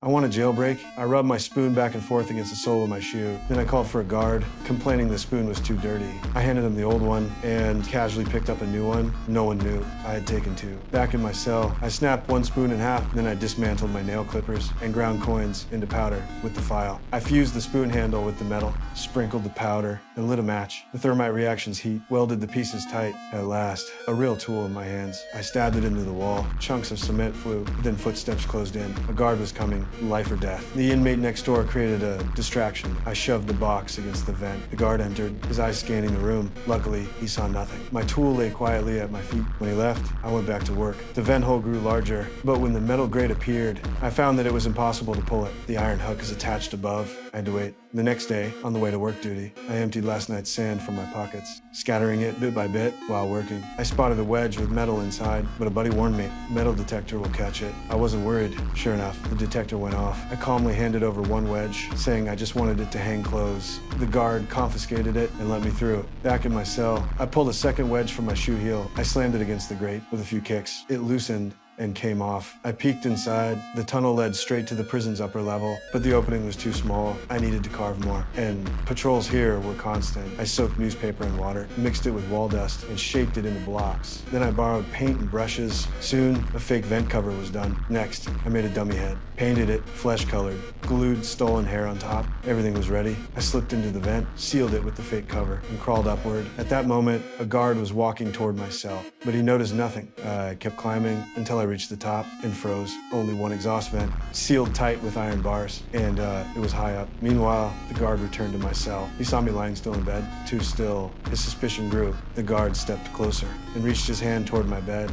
I want a jailbreak. I rubbed my spoon back and forth against the sole of my shoe. Then I called for a guard, complaining the spoon was too dirty. I handed him the old one and casually picked up a new one. No one knew I had taken two. Back in my cell, I snapped one spoon in half, then I dismantled my nail clippers and ground coins into powder with the file. I fused the spoon handle with the metal, sprinkled the powder, and lit a match. The thermite reaction's heat welded the pieces tight. At last, a real tool in my hands. I stabbed it into the wall. Chunks of cement flew, then footsteps closed in. A guard was coming. Life or death. The inmate next door created a distraction. I shoved the box against the vent. The guard entered, his eyes scanning the room. Luckily, he saw nothing. My tool lay quietly at my feet. When he left, I went back to work. The vent hole grew larger, but when the metal grate appeared, I found that it was impossible to pull it. The iron hook is attached above. I had to wait. The next day, on the way to work duty, I emptied last night's sand from my pockets, scattering it bit by bit while working. I spotted a wedge with metal inside, but a buddy warned me, metal detector will catch it. I wasn't worried. Sure enough, the detector went off. I calmly handed over one wedge, saying I just wanted it to hang close. The guard confiscated it and let me through. Back in my cell, I pulled a second wedge from my shoe heel. I slammed it against the grate with a few kicks. It loosened and came off. I peeked inside. The tunnel led straight to the prison's upper level, but the opening was too small. I needed to carve more, and patrols here were constant. I soaked newspaper in water, mixed it with wall dust, and shaped it into blocks. Then I borrowed paint and brushes. Soon, a fake vent cover was done. Next, I made a dummy head, painted it flesh-colored, glued stolen hair on top. Everything was ready. I slipped into the vent, sealed it with the fake cover, and crawled upward. At that moment, a guard was walking toward my cell, but he noticed nothing. I kept climbing until I reached the top and froze. Only one exhaust vent, sealed tight with iron bars, and it was high up. Meanwhile, the guard returned to my cell. He saw me lying still in bed, too still. His suspicion grew. The guard stepped closer and reached his hand toward my bed.